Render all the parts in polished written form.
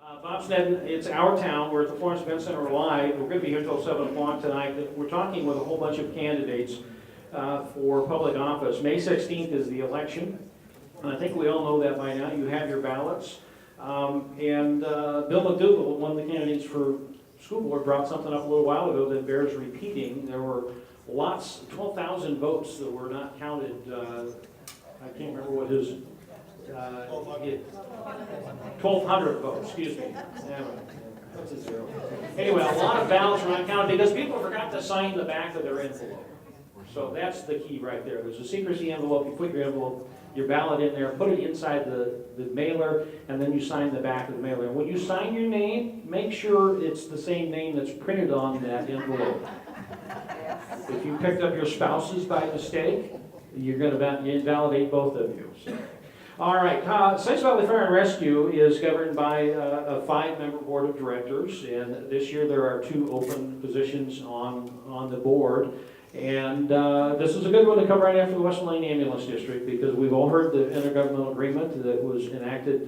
Bob Sneddon, it's our town. We're at the Florence Events Center live. We're going to be here until 7 o'clock tonight. We're talking with a whole bunch of candidates for public office. May 16th is the election. And I think we all know that by now. You have your ballots. Bill McDougall, one of the candidates for school board, brought something up a little while ago that bears repeating. There were 12,000 votes that were not counted. I can't remember what his... 1,200 votes, excuse me. What's a zero? Anyway, a lot of ballots were not counted because people forgot to sign the back of their envelope. So that's the key right there. There's a secrecy envelope. You put your ballot in there, put it inside the mailer, and then you sign the back of the mailer. And when you sign your name, make sure it's the same name that's printed on that envelope. If you picked up your spouse's by mistake, you're going to invalidate both of you. So. All right, Siuslaw Valley Fire and Rescue is governed by a 5-member board of directors, and this year there are 2 open positions on the board. And this is a good one to come right after the Western Lane Ambulance District, because we've all heard the intergovernmental agreement that was enacted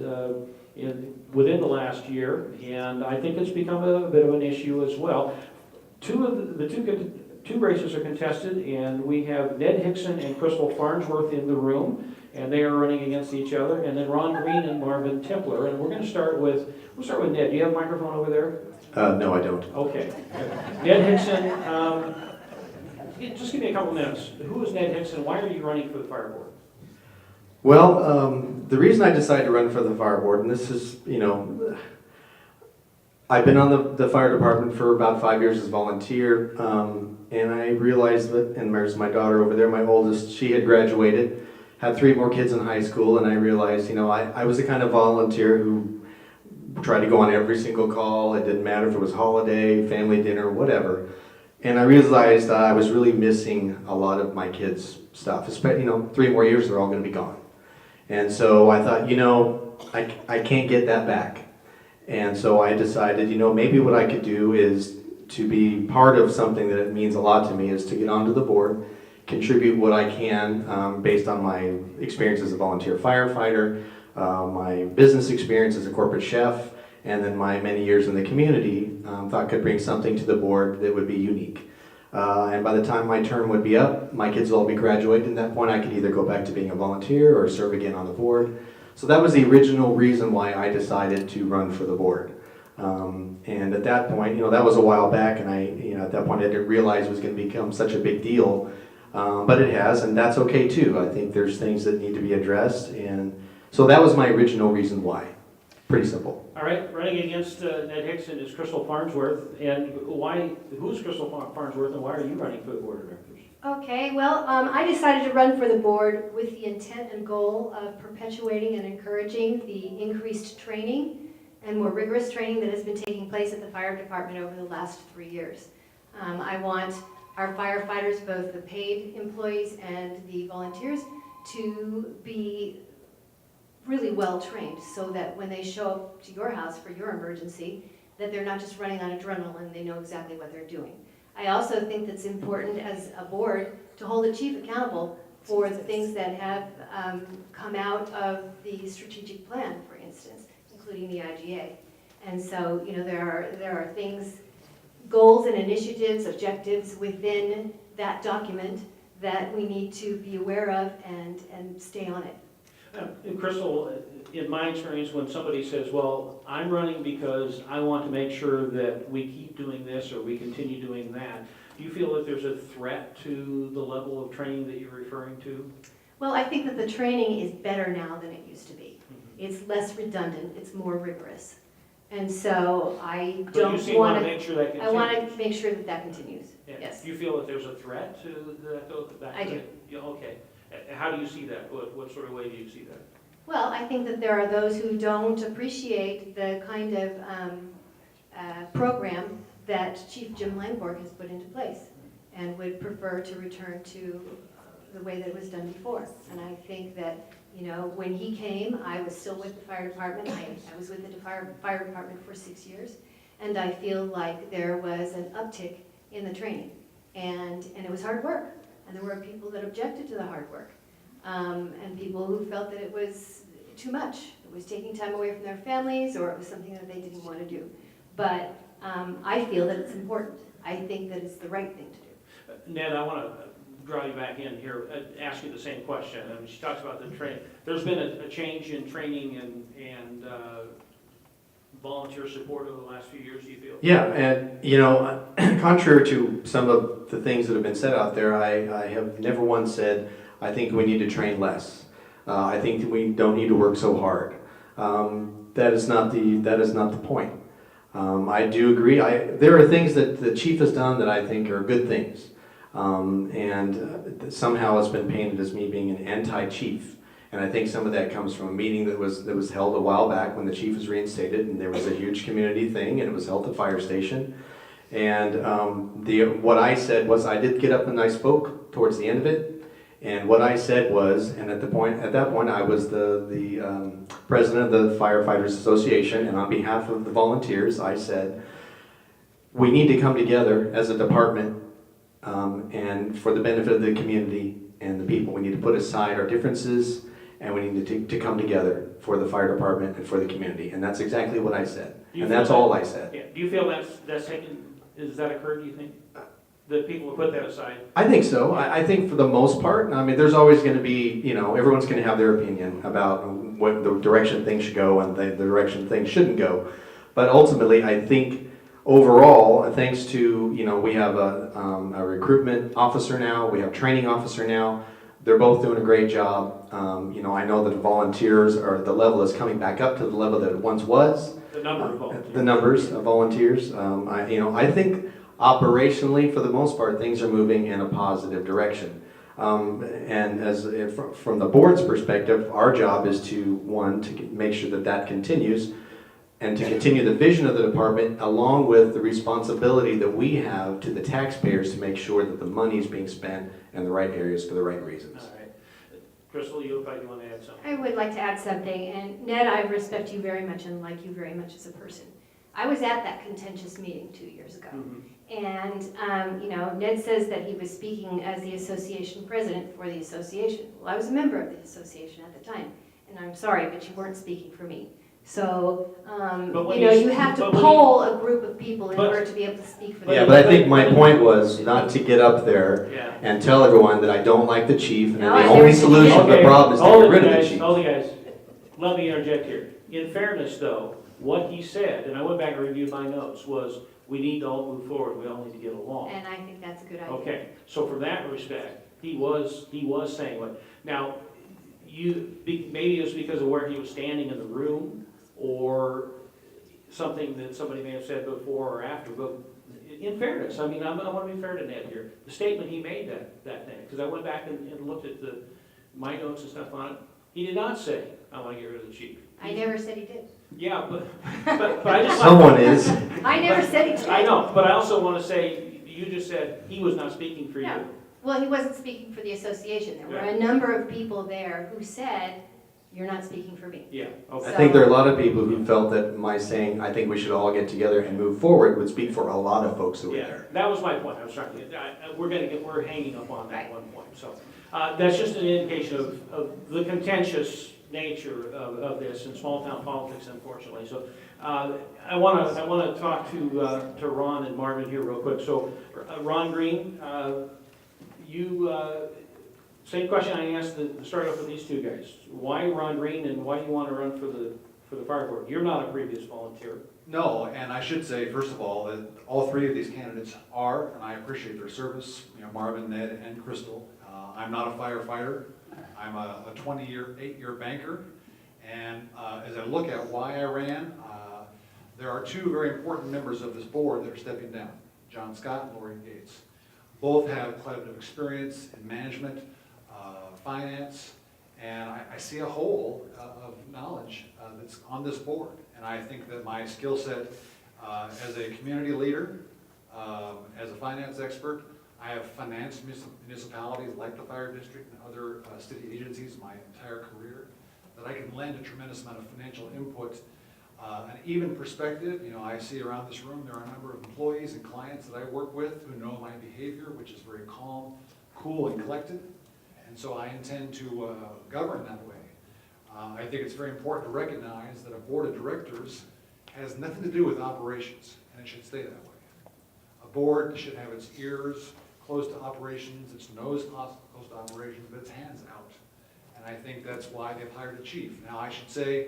within the last year, and I think it's become a bit of an issue as well. Two races are contested, and we have Ned Hickson and Crystal Farnsworth in the room, and they are running against each other, and then Ron Green and Marvin Templer. And we're going to start with Ned. Do you have a microphone over there? No, I don't. Okay. Ned Hickson, just give me a couple minutes. Who is Ned Hickson? Why are you running for the fire board? Well, the reason I decided to run for the fire board, and this is, I've been on the fire department for about 5 years as a volunteer, and I realized that, and there's my daughter over there, my oldest, she had graduated, had 3 more kids in high school, and I realized, I was the kind of volunteer who tried to go on every single call. It didn't matter if it was holiday, family dinner, whatever. And I realized I was really missing a lot of my kids' stuff. 3 more years, they're all going to be gone. And so I thought, I can't get that back. And so I decided, maybe what I could do is to be part of something that it means a lot to me, is to get onto the board, contribute what I can based on my experience as a volunteer firefighter, my business experience as a corporate chef, and then my many years in the community. Thought could bring something to the board that would be unique. And by the time my term would be up, my kids will all be graduated. At that point, I could either go back to being a volunteer or serve again on the board. So that was the original reason why I decided to run for the board. And at that point, that was a while back, and at that point I didn't realize it was going to become such a big deal. But it has, and that's okay too. I think there's things that need to be addressed, and so that was my original reason why. Pretty simple. All right, running against Ned Hickson is Crystal Farnsworth. And who's Crystal Farnsworth, and why are you running for the board of directors? Okay, well, I decided to run for the board with the intent and goal of perpetuating and encouraging the increased training and more rigorous training that has been taking place at the fire department over the last 3 years. I want our firefighters, both the paid employees and the volunteers, to be really well trained, so that when they show up to your house for your emergency, that they're not just running on adrenaline, they know exactly what they're doing. I also think that's important as a board to hold the chief accountable for the things that have come out of the strategic plan, for instance, including the IGA. And so, there are things, goals and initiatives, objectives within that document that we need to be aware of and stay on it. Crystal, in my experience, when somebody says, well, I'm running because I want to make sure that we keep doing this or we continue doing that, do you feel that there's a threat to the level of training that you're referring to? Well, I think that the training is better now than it used to be. It's less redundant, it's more rigorous. And so I don't want to make sure that continues. I want to make sure that that continues. Yeah. Yes. Do you feel that there's a threat to that? I do. Yeah, okay. How do you see that? What sort of way do you see that? Well, I think that there are those who don't appreciate the kind of program that Chief Jim Langborg has put into place and would prefer to return to the way that it was done before. And I think that, when he came, I was still with the fire department. I was with the fire department for 6 years. And I feel like there was an uptick in the training. And it was hard work. And there were people that objected to the hard work. And people who felt that it was too much. It was taking time away from their families, or it was something that they didn't want to do. But I feel that it's important. I think that it's the right thing to do. Ned, I want to draw you back in here, ask you the same question. I mean, she talks about the training. There's been a change in training and volunteer support over the last few years, do you feel? Yeah, and contrary to some of the things that have been said out there, I have never once said, I think we need to train less. I think that we don't need to work so hard. That is not the point. I do agree. There are things that the chief has done that I think are good things. And somehow it's been painted as me being an anti-chief. And I think some of that comes from a meeting that was held a while back when the chief was reinstated, and there was a huge community thing, and it was held at the fire station. And what I said was, I did get up and I spoke towards the end of it, and what I said was, and at that point I was the president of the Firefighters Association, and on behalf of the volunteers, I said, we need to come together as a department, and for the benefit of the community and the people. We need to put aside our differences, and we need to come together for the fire department and for the community. And that's exactly what I said. And that's all I said. Yeah. Do you feel that's taken, has that occurred, do you think? That people will put that aside? I think so. I think for the most part, I mean, there's always going to be, everyone's going to have their opinion about what the direction things should go and the direction things shouldn't go. But ultimately, I think overall, thanks to, we have a recruitment officer now, we have a training officer now. They're both doing a great job. I know that volunteers, or the level is coming back up to the level that it once was. The number of volunteers. The numbers of volunteers. I think operationally, for the most part, things are moving in a positive direction. And from the board's perspective, our job is to make sure that continues, and to continue the vision of the department, along with the responsibility that we have to the taxpayers to make sure that the money is being spent in the right areas for the right reasons. All right. Crystal, you probably want to add something. I would like to add something, and Ned, I respect you very much and like you very much as a person. I was at that contentious meeting 2 years ago, and Ned says that he was speaking as the association president for the association. Well, I was a member of the association at the time, and I'm sorry, but you weren't speaking for me. So, you have to poll a group of people in order to be able to speak for them. Yeah, but I think my point was not to get up there and tell everyone that I don't like the chief, and the only solution to the problem is to get rid of the chief. Hold it, guys. Let me interject here. In fairness, though, what he said, and I went back and reviewed my notes, was we need to all move forward. We all need to get along. And I think that's a good idea. Okay, so from that respect, he was saying what. Now, maybe it was because of where he was standing in the room, or something that somebody may have said before or after, but in fairness, I mean, I want to be fair to Ned here. The statement he made that thing, because I went back and looked at my notes and stuff on it, he did not say, I want to get rid of the chief. I never said he did. Yeah, but I just... Someone is. I never said he did. I know, but I also want to say, you just said he was not speaking for you. Well, he wasn't speaking for the association. There were a number of people there who said, you're not speaking for me. Yeah, okay. I think there are a lot of people who felt that my saying, I think we should all get together and move forward, would speak for a lot of folks who were there. That was my point. I was trying to get, we're hanging up on that one point. So that's just an indication of the contentious nature of this in small town politics, unfortunately. So I want to talk to Ron and Marvin here real quick. So Ron Green, same question I asked to start off with these two guys. Why Ron Green, and why do you want to run for the fire board? You're not a previous volunteer. No, and I should say, first of all, that all three of these candidates are, and I appreciate their service, Marvin, Ned, and Crystal. I'm not a firefighter. I'm a 28-year banker, and as I look at why I ran, there are two very important members of this board that are stepping down, John Scott and Lori Gates. Both have quite a bit of experience in management, finance, and I see a hole of knowledge that's on this board. And I think that my skill set as a community leader, as a finance expert, I have financed municipalities like the fire district and other city agencies my entire career, that I can lend a tremendous amount of financial input, an even perspective. I see around this room there are a number of employees and clients that I work with who know my behavior, which is very calm, cool, and collected. And so I intend to govern that way. I think it's very important to recognize that a board of directors has nothing to do with operations, and it should stay that way. A board should have its ears close to operations, its nose close to operations, but its hands out. And I think that's why they've hired a chief. Now, I should say,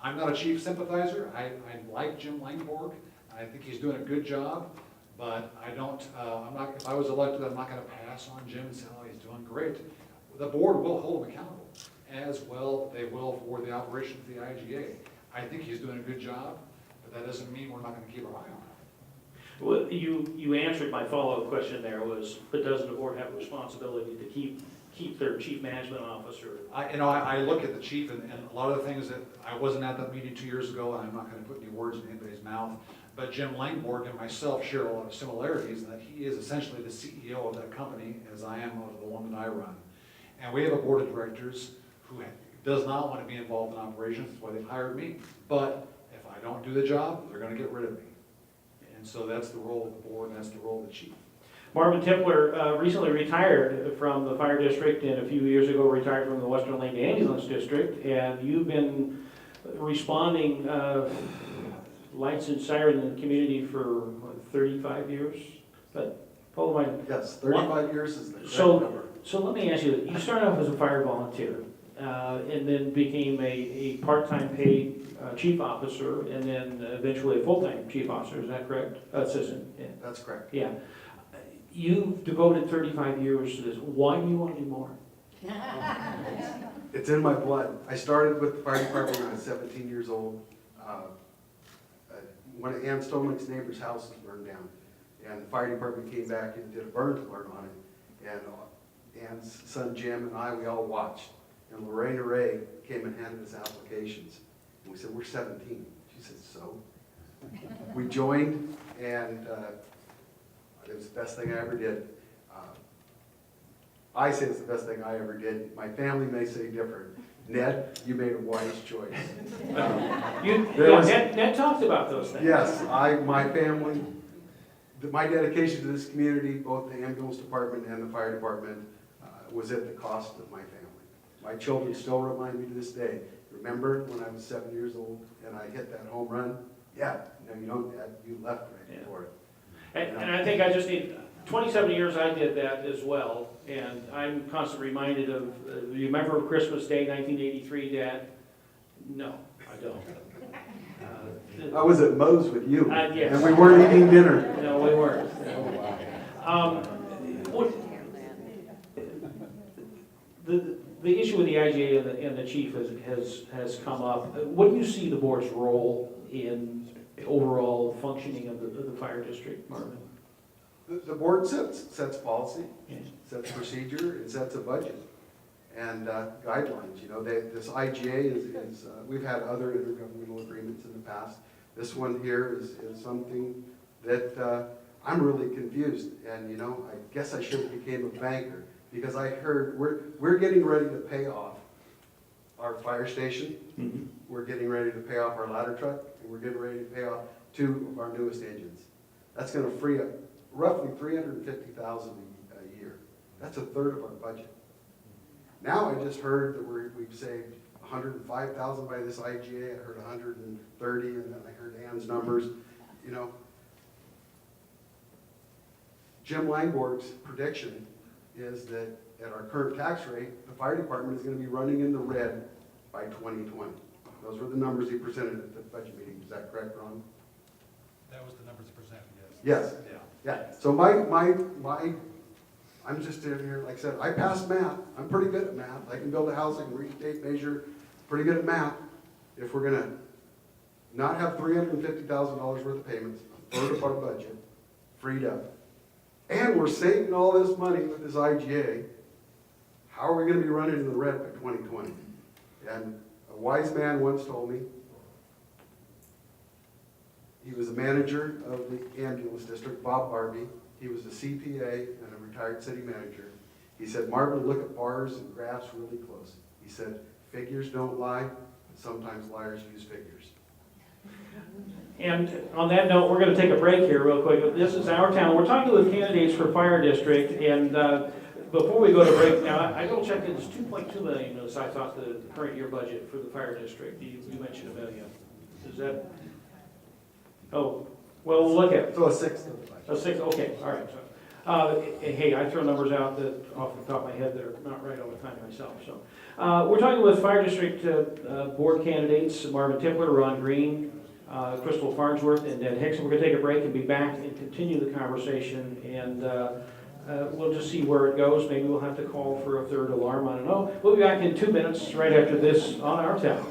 I'm not a chief sympathizer. I like Jim Langborg. I think he's doing a good job, but I don't, if I was elected, I'm not gonna pass on Jim and say, oh, he's doing great. The board will hold him accountable, as well they will for the operation of the IGA. I think he's doing a good job, but that doesn't mean we're not gonna keep our eye on him. Well, you answered my follow-up question there was, but doesn't the board have a responsibility to keep their chief management officer? I look at the chief and a lot of the things that, I wasn't at that meeting 2 years ago, and I'm not gonna put any words in anybody's mouth, but Jim Langborg and myself share a lot of similarities, in that he is essentially the CEO of that company, as I am of the one that I run. And we have a board of directors who does not want to be involved in operations. That's why they've hired me. But if I don't do the job, they're going to get rid of me. And so that's the role of the board, and that's the role of the chief. Marvin Tipler recently retired from the fire district, and a few years ago retired from the Western Lake Ambulance District, and you've been responding lights and sirens in the community for what, 35 years? But hold on. Yes, 35 years is the correct So- number. So let me ask you, you started off as a fire volunteer, and then became a part-time paid chief officer, and then eventually a full-time chief officer, is that correct? Assistant, yeah. That's correct. Yeah. You've devoted 35 years to this. Why do you want to do more? It's in my blood. I started with the fire department when I was 17 years old. One of Ann Stomlich's neighbor's houses burned down, and the fire department came back and did a burn alert on it. And Ann's son Jim and I, we all watched. And Lorraine Ray came and handed us applications. And we said, we're 17. She said, so? We joined, and it was the best thing I ever did. I say it's the best thing I ever did. My family may say different. Ned, you made a wise choice. Ned talked about those things. Yes, my family, my dedication to this community, both the ambulance department and the fire department, was at the cost of my family. My children still remind me to this day, remember when I was 7 years old and I hit that home run? Yeah, no, you don't, Dad, you left right before it. And I think I just need, 27 years I did that as well, and I'm constantly reminded of, you remember Christmas Day 1983, Dad? No, I don't. I was at Moe's with you, Yes. and we weren't eating dinner. No, we weren't. The issue with the IGA and the chief has come up. What do you see the board's role in overall functioning of the fire district, Marvin? The board sets policy, Yeah. sets procedure, it sets a budget and guidelines. You know, this IGA is we've had other intergovernmental agreements in the past. This one here is something that I'm really confused. And you know, I guess I should have became a banker, because I heard we're getting ready to pay off our fire station. Mm-hmm. We're getting ready to pay off our ladder truck, and we're getting ready to pay off 2 of our newest engines. That's going to free up roughly $350,000 a year. That's a third of our budget. Now I just heard that we've saved $105,000 by this IGA. I heard 130, and then I heard Ann's numbers. You know, Jim Langborg's prediction is that at our current tax rate, the fire department is going to be running in the red by 2020. Those were the numbers he presented at the budget meeting. Is that correct, Ron? That was the numbers presented, Yes. Yeah. Yeah. So I'm just in here, like I said, I passed math. I'm pretty good at math. I can build a house, I can read tape measure, pretty good at math. If we're gonna not have $350,000 worth of payments, a third of our budget freed up, and we're saving all this money with this IGA, how are we gonna be running in the red by 2020? And a wise man once told me, he was a manager of the ambulance district, Bob Barbie. He was a CPA and a retired city manager. He said, Marvin, look at bars and graphs really close. He said, figures don't lie, but sometimes liars use figures. And on that note, we're going to take a break here real quick. This is Our Town. We're talking with candidates for fire district, and Before we go to break, now, I double checked, it's 2.2 million, as I thought the current year budget for the fire district. You mentioned $1 million. Is that, oh, well, we'll look at, So a sixth of the budget. a 6, okay, all right. So, hey, I throw numbers out that off the top of my head that are not right all the time myself, so. We're talking with fire district board candidates, Marvin Tipler, Ron Green, Crystal Farnsworth, and Ned Hicks. We're gonna take a break and be back and continue the conversation, and we'll just see where it goes. Maybe we'll have to call for a third alarm, I don't know. We'll be back in 2 minutes, right after this, on our town.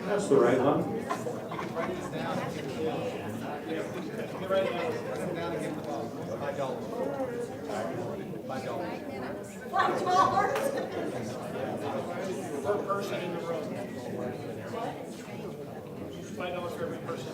That's the right one. Per person in the room. $5 for every person.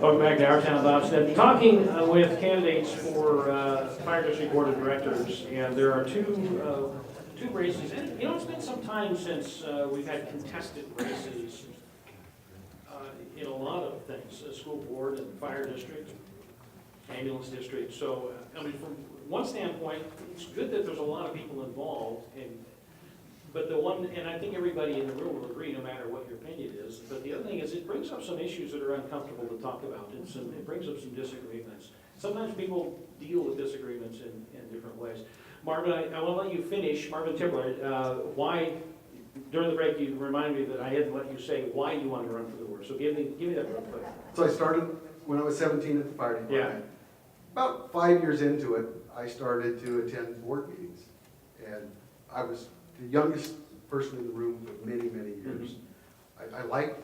Welcome back to our town, Bob Sneddon. Talking with candidates for Fire District Board of Directors, and there are two races. And, you know, it's been some time since we've had contested races in a lot of things, school board and fire district, ambulance district. So, I mean, from one standpoint, it's good that there's a lot of people involved, but the one, and I think everybody in the room will agree, no matter what your opinion is, but the other thing is it brings up some issues that are uncomfortable to talk about, and it brings up some disagreements. Sometimes people deal with disagreements in different ways. Marvin, I want to let you finish. Marvin Tipler, why, during the break, you reminded me that I had to let you say why you wanted to run for the board. So give me that real quick. So I started when I was 17 at the fire department. About 5 years into it, I started to attend board meetings. And I was the youngest person in the room for many, many years. I liked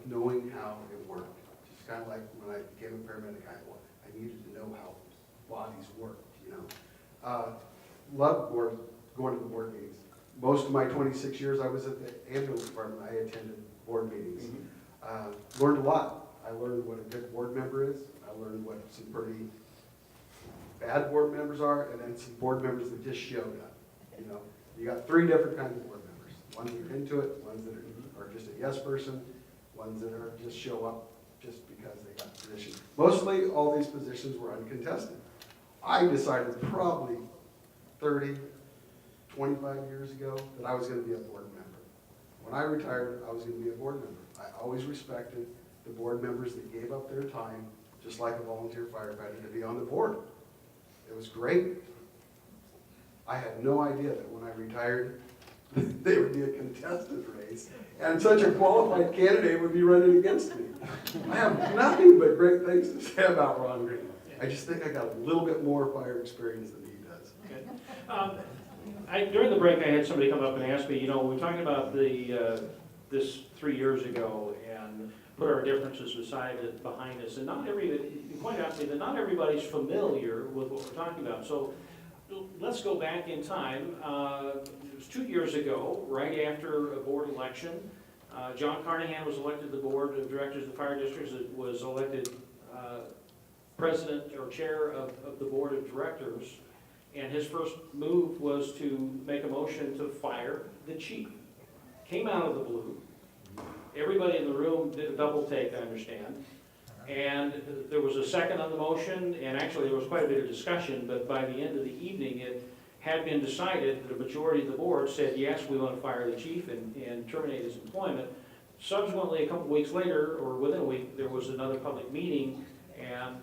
knowing how it worked. Just kind of like when I became a paramedic, I needed to know how bodies worked, you know. Loved going to the board meetings. Most of my 26 years I was at the ambulance department, I attended board meetings. Learned a lot. I learned what a good board member is. I learned what some pretty bad board members are, and then some board members that just showed up. You know, you got 3 different kinds of board members. Ones that are into it, ones that are just a yes person, ones that are just show up just because they got the position. Mostly all these positions were uncontested. I decided probably 30, 25 years ago that I was going to be a board member. When I retired, I was going to be a board member. I always respected the board members that gave up their time, just like a volunteer firefighter, to be on the board. It was great. I had no idea that when I retired, there would be a contested race, and such a qualified candidate would be running against me. I have nothing but great things to say about Ron Green. I just think I got a little bit more fire experience than he does. Okay. During the break, I had somebody come up and ask me, you know, we were talking about this 3 years ago, and put our differences aside and behind us. And quite honestly, that not everybody's familiar with what we're talking about. So let's go back in time. It was 2 years ago, right after a board election. John Carnahan was elected to the board of directors of the fire districts. It was elected president or chair of the board of directors. And his first move was to make a motion to fire the chief. Came out of the blue. Everybody in the room did a double take, I understand. And there was a second on the motion, and actually there was quite a bit of discussion, but by the end of the evening, it had been decided that a majority of the board said, yes, we want to fire the chief and terminate his employment. Subsequently, a couple of weeks later, or within a week, there was another public meeting, and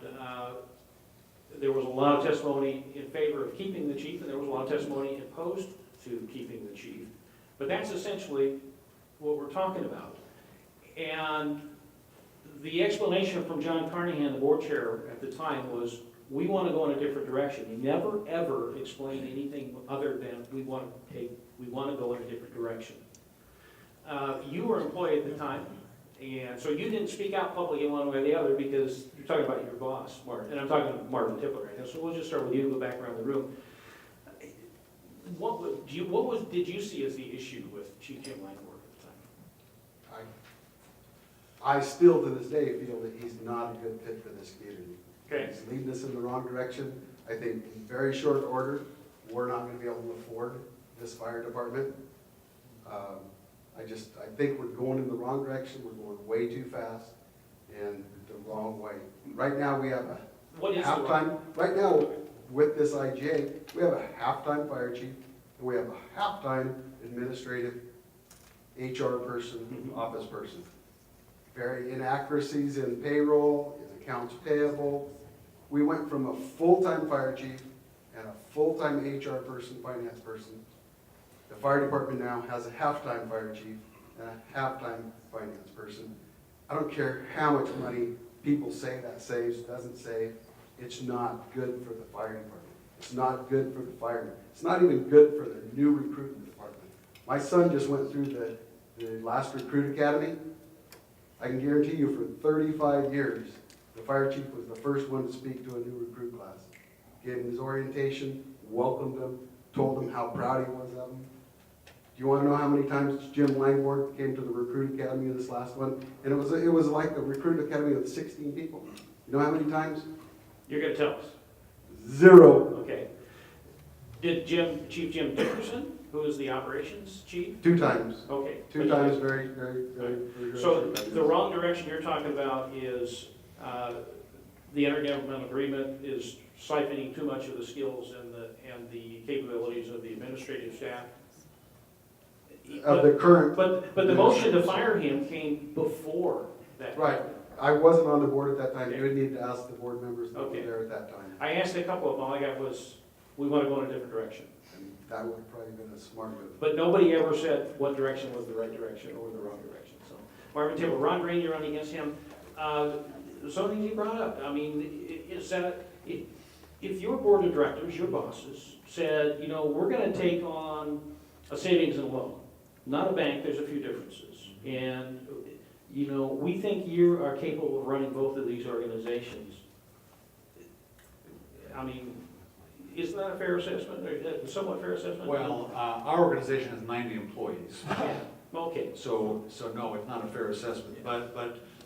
there was a lot of testimony in favor of keeping the chief, and there was a lot of testimony opposed to keeping the chief. But that's essentially what we're talking about. And the explanation from John Carnahan, the board chair at the time, was we want to go in a different direction. He never, ever explained anything other than we want to go in a different direction. You were employed at the time, and so you didn't speak out publicly one way or the other because you're talking about your boss, Mark, and I'm talking to Marvin Tipler right now, so we'll just start with you and go back around the room. Did you see as the issue with Chief Jim Langford at the time? I still to this day feel that he's not a good fit for this community. Okay. He's leading us in the wrong direction. I think in very short order, we're not gonna be able to afford this fire department. I think we're going in the wrong direction. We're going way too fast and the wrong way. Right now, we have a What is the halftime, right now, with this IGA, we have a halftime fire chief, and we have a halftime administrative HR person, office person. Very inaccuracies in payroll, in accounts payable. We went from a full-time fire chief and a full-time HR person, finance person. The fire department now has a halftime fire chief and a halftime finance person. I don't care how much money people say that saves, doesn't save. It's not good for the fire department. It's not good for the firemen. It's not even good for the new recruiting department. My son just went through the last recruit academy. I can guarantee you for 35 years, the fire chief was the first one to speak to a new recruit class. Gave him his orientation, welcomed him, told him how proud he was of him. Do you want to know how many times Jim Langford came to the recruit academy of this last one? And it was like a recruit academy with 16 people. You know how many times? You're going to tell us. 0. Okay. Did Chief Jim Dickerson, who is the operations chief? 2 times. Okay. 2 times, very, very, very, very. So the wrong direction you're talking about is the intergovernmental agreement is siphoning too much of the skills and the capabilities of the administrative staff. Of the current. But the motion to fire him came before that. Right. I wasn't on the board at that time. You would need to ask the board members that were Okay. there at that time. I asked a couple of them, all I got was, we want to go in a different direction. And that would have probably been a smart move. But nobody ever said what direction was the right direction or the wrong direction. So Marvin Tibble, Ron Green, you're running against him. Something you brought up, I mean, is that if your board of directors, your bosses, said, you know, we're going to take on a savings and a loan, not a bank, there's a few differences. And, you know, we think you are capable of running both of these organizations. I mean, isn't that a fair assessment, or a somewhat fair assessment? Well, our organization has 90 employees. Yeah. Okay. So no, it's not a fair assessment. But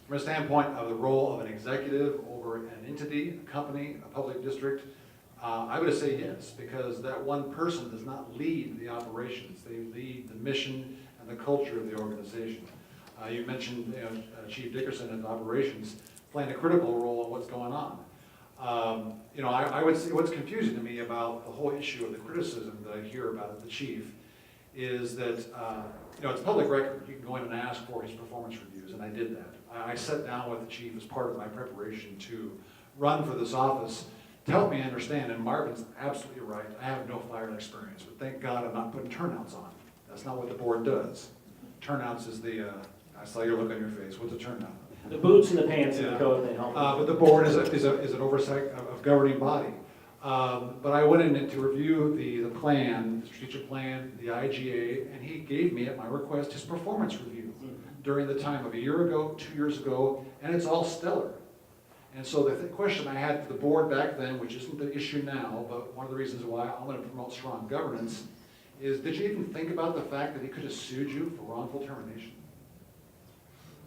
from a standpoint of the role of an executive over an entity, a company, a public district, I would say yes, because that one person does not lead the operations. They lead the mission and the culture of the organization. You mentioned Chief Dickerson in operations playing a critical role in what's going on. You know, I would say what's confusing to me about the whole issue of the criticism that I hear about the chief is that, you know, it's public record. You can go in and ask for his performance reviews, and I did that. I sat down with the chief as part of my preparation to run for this office to help me understand, and Marvin's absolutely right, I have no fire experience, but thank God I'm not putting turnouts on. That's not what the board does. Turnouts is I saw your look on your face, what's a turnout? The boots and the pants and Yeah. the coat, they help. But the board is an oversight of governing body. But I went in to review the plan, the strategic plan, the IGA, and he gave me, at my request, his performance review. during the time of a year ago, 2 years ago, and it's all stellar. And so the question I had for the board back then, which isn't the issue now, but one of the reasons why I'm going to promote strong governance, is did you even think about the fact that he could have sued you for wrongful termination?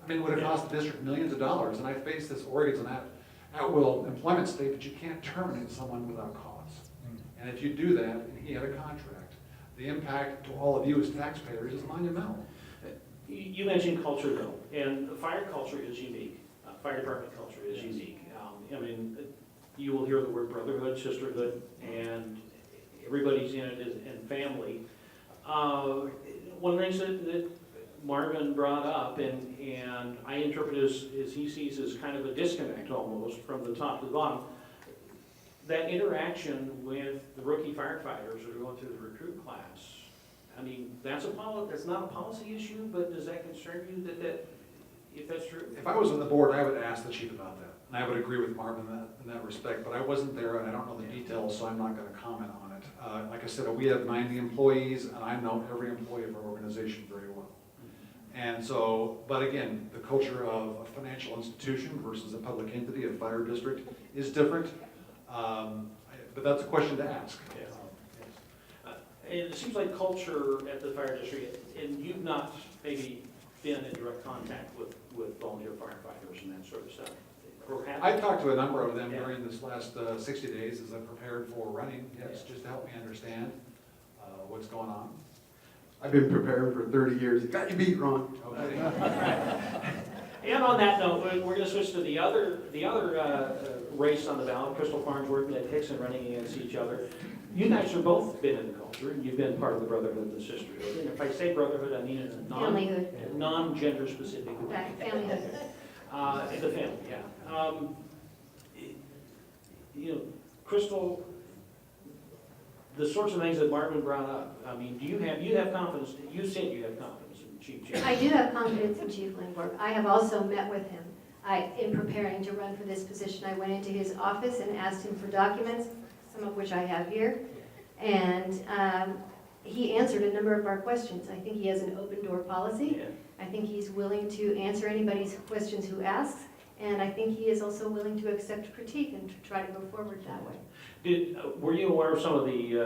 I mean, it would have cost the district millions of dollars, and I face this Oregon's an at-will employment state, but you can't terminate someone without cause. And if you do that, and he had a contract, the impact to all of you as taxpayers is monumental. You mentioned culture though, and the fire culture is unique. Fire department culture is unique. I mean, you will hear the word brotherhood, sisterhood, and everybody's in it and family. One of the things that Marvin brought up, and I interpret as he sees as kind of a disconnect almost from the top to the bottom, that interaction with the rookie firefighters that are going through the recruit class. I mean, that's not a policy issue, but does that concern you if that's true? If I was on the board, I would ask the chief about that, and I would agree with Marvin in that respect, but I wasn't there and I don't know the details, so I'm not going to comment on it. Like I said, we have 90 employees, and I know every employee of our organization very well. And so, but again, the culture of a financial institution versus a public entity, a fire district, is different. But that's a question to ask. And it seems like culture at the fire district, and you've not maybe been in direct contact with volunteer firefighters and that sort of stuff. I talked to a number of them during this last 60 days as I prepared for running, just to help me understand what's going on. I've been preparing for 30 years. You got your beat, Ron. Okay. And on that note, we're going to switch to the other race on the ballot. Crystal Farnsworth and Ed Hickson running against each other. You guys have both been in the culture, and you've been part of the brotherhood and the sisterhood. And if I say brotherhood, I mean in a Familyhood. non-gender specific way. Right, familyhood. The family, yeah. Crystal, the sorts of things that Marvin brought up. I mean, you have confidence? You said you have confidence in Chief Jim. I do have confidence in Chief Lindborg. I have also met with him. In preparing to run for this position, I went into his office and asked him for documents, some of which I have here, and he answered a number of our questions. I think he has an open door policy. Yeah. I think he's willing to answer anybody's questions who asks, and I think he is also willing to accept critique and to try to go forward that way. Were you aware of some of the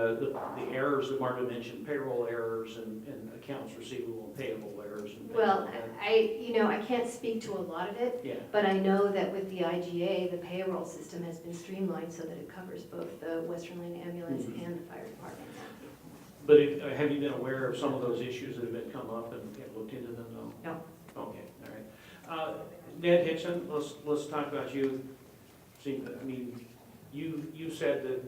errors that Marvin mentioned, payroll errors and accounts receivable and payable errors? And Well, like that? I can't speak to a lot of it, Yeah. but I know that with the IGA, the payroll system has been streamlined so that it covers both the Western Lane Ambulance and the fire department. But have you been aware of some of those issues that have been come up and looked into them? No. Okay, all right. Ned Hickson, let's talk about you. See, I mean, you said that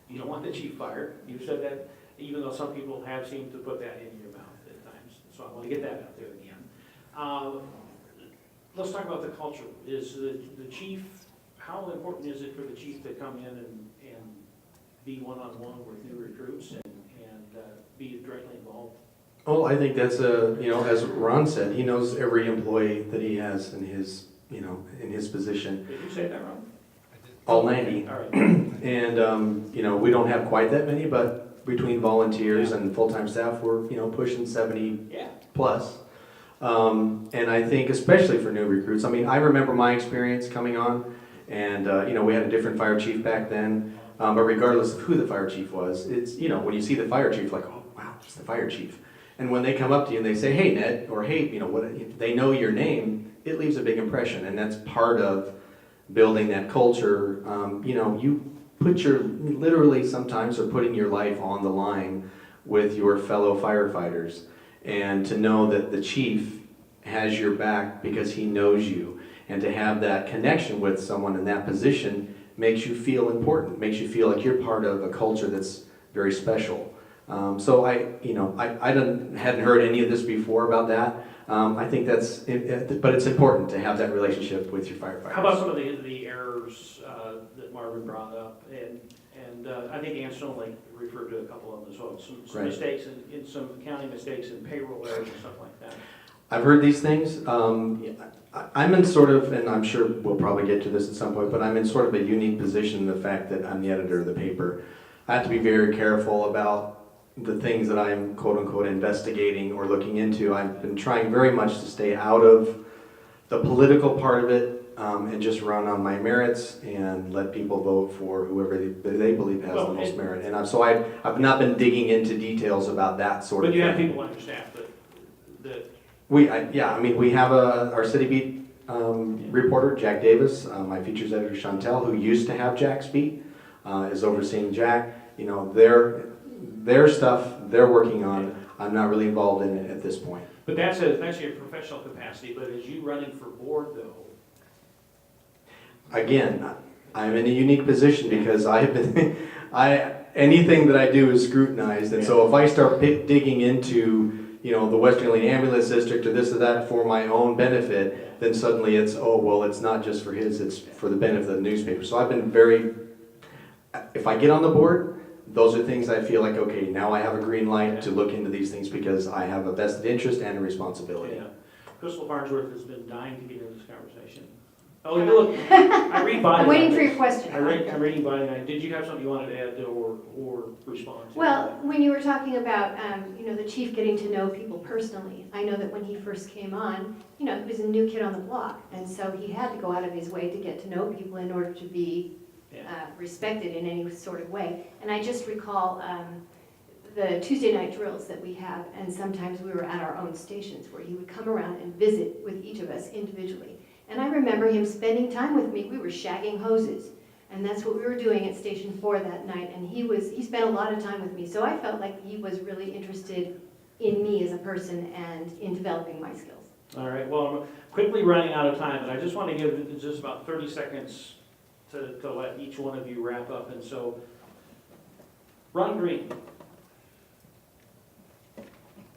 you don't want the chief fired. You said that, even though some people have seemed to put that in your mouth at times. So I want to get that out there again. Let's talk about the culture. Is the chief, how important is it for the chief to come in and be one-on-one with new recruits and be directly involved? Well, I think that's as Ron said, he knows every employee that he has in his, in his position. Did you say that wrong? All 90. All right. And, we don't have quite that many, but between volunteers and full-time staff, we're, pushing 70 Yeah. plus. And I think especially for new recruits, I mean, I remember my experience coming on, and, we had a different fire chief back then. But regardless of who the fire chief was, it's, when you see the fire chief, like, oh, wow, it's the fire chief. And when they come up to you and they say, hey, Ned, or hey, they know your name, it leaves a big impression. And that's part of building that culture. You put literally sometimes are putting your life on the line with your fellow firefighters. And to know that the chief has your back because he knows you. And to have that connection with someone in that position makes you feel important, makes you feel like you're part of a culture that's very special. So I hadn't heard any of this before about that. I think but it's important to have that relationship with your firefighters. How about some of the errors that Marvin brought up? And I think Ann Snowlake referred to a couple of them as well. Some Right. mistakes in some accounting mistakes and payroll errors and stuff like that. I've heard these things. I'm in sort of, and I'm sure we'll probably get to this at some point, but I'm in sort of a unique position in the fact that I'm the editor of the paper. I have to be very careful about the things that I'm quote unquote investigating or looking into. I've been trying very much to stay out of the political part of it, and just run on my merits and let people vote for whoever they believe has the most merit. And so I've not been digging into details about that sort of But thing. you have people on your staff that We have our city beat reporter, Jack Davis, my features editor, Chantel, who used to have Jack's beat, is overseeing Jack. You know, their stuff they're working on, I'm not really involved in it at this point. But that's your professional capacity, but as you running for board though? Again, I'm in a unique position because I have been, anything that I do is scrutinized, and so if I start digging into, you know, the Western Lane Ambulance District or this or that for my own benefit, then suddenly it's, oh, well, it's not just for his, it's for the benefit of the newspaper. So I've been if I get on the board, those are things I feel like, okay, now I have a green light to look into these things because I have a vested interest and a responsibility. Yeah. Crystal Farnsworth has been dying to get into this conversation. Oh, you look, I read by. I'm waiting for your question. I'm reading by. Did you have something you wanted to add or respond to? Well, when you were talking about, the chief getting to know people personally, I know that when he first came on, he was a new kid on the block, and so he had to go out of his way to get to know people in order to be respected in any sort of way. And I just recall the Tuesday night drills that we have, and sometimes we were at our own stations where he would come around and visit with each of us individually. And I remember him spending time with me. We were shagging hoses, and that's what we were doing at Station 4 that night. And he spent a lot of time with me, so I felt like he was really interested in me as a person and in developing my skills. All right, well, I'm quickly running out of time, and I just want to give just about 30 seconds to let each one of you wrap up. And so, Ron Green.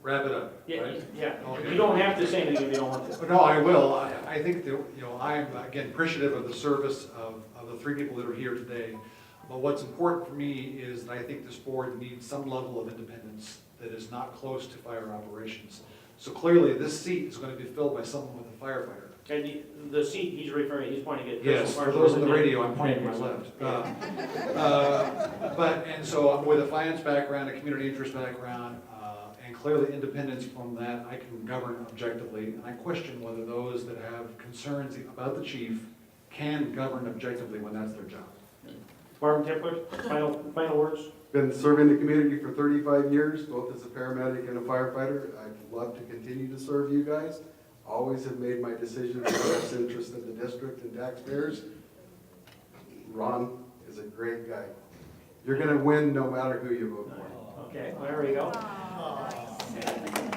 Wrap it up, Yeah, right? yeah. Okay. You don't have to say anything if you don't want to. But no, I will. I think that, I'm, again, appreciative of the service of the three people that are here today. But what's important for me is that I think this board needs some level of independence that is not close to fire operations. So clearly, this seat is going to be filled by someone with a firefighter. And the seat he's pointing at. Yes, for those on the radio, I'm pointing to my left. And so I'm with a finance background, a community interest background, and clearly independence from that, I can govern objectively. And I question whether those that have concerns about the chief can govern objectively when that's their job. Marvin Tippler, final words? Been serving the community for 35 years, both as a paramedic and a firefighter. I'd love to continue to serve you guys. Always have made my decisions in the best interest of the district and taxpayers. Ron is a great guy. You're going to win no matter who you vote for. Okay, well, there we go.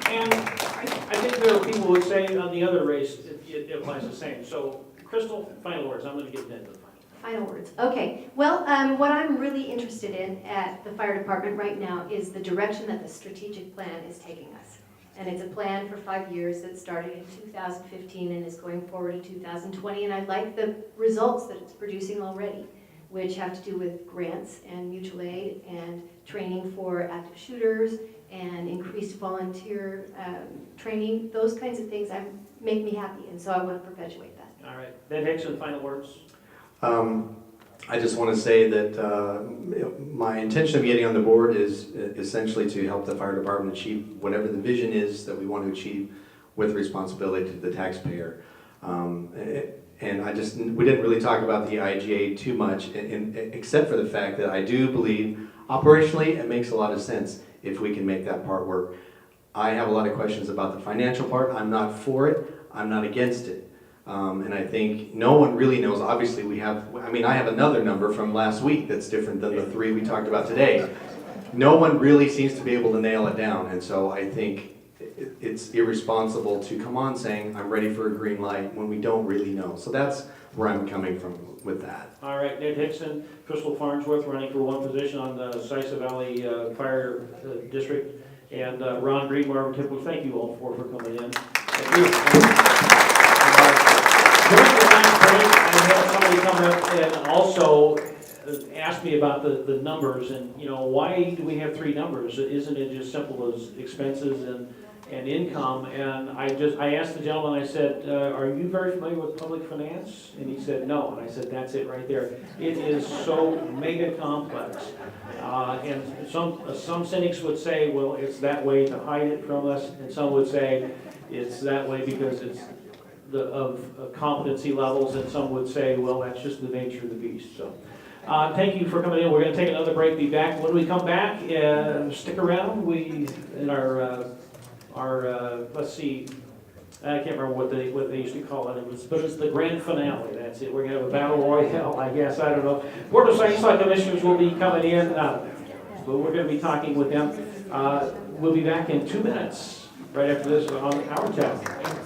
And I think there are people who would say on the other race, it applies the same. So, Crystal, final words. I'm going to get into the Final words. Okay. Well, what I'm really interested in at the fire department right now is the direction that the strategic plan is taking us. And it's a plan for 5 years that started in 2015 and is going forward in 2020. And I like the results that it's producing already, which have to do with grants and mutual aid and training for active shooters and increased volunteer training. Those kinds of things make me happy, and so I want to perpetuate that. All right. Ben Hickson, final words. I just want to say that my intention of getting on the board is essentially to help the fire department achieve whatever the vision is that we want to achieve with responsibility to the taxpayer. And we didn't really talk about the IGA too much, except for the fact that I do believe operationally it makes a lot of sense if we can make that part work. I have a lot of questions about the financial part. I'm not for it. I'm not against it. And I think no one really knows. Obviously, I have another number from last week that's different than the three we talked about today. No one really seems to be able to nail it down. And so I think it's irresponsible to come on saying, I'm ready for a green light when we don't really know. So that's where I'm coming from with that. All right, Ned Hickson, Crystal Farnsworth running for one position on the Siuslaw Valley Fire District, and Ron Green, Marvin Tippler. Thank you all four for coming in. Thank you. During the last break, I had somebody come up and also ask me about the numbers and, why do we have three numbers? Isn't it just simple as expenses and income. And I asked the gentleman, I said, are you very familiar with public finance? And he said, no. And I said, that's it right there. It is so mega complex. And some cynics would say, well, it's that way to hide it from us. And some would say it's that way because it's of competency levels. And some would say, well, that's just the nature of the beast. So thank you for coming in. We're going to take another break, be back. When we come back, stick around. We, in our let's see, I can't remember what they used to call it. But it's the grand finale. That's it. We're going to have a battle royale, I guess. I don't know. Board of Siuslaw commissioners will be coming in. But we're going to be talking with them. We'll be back in 2 minutes, right after this on Our Town.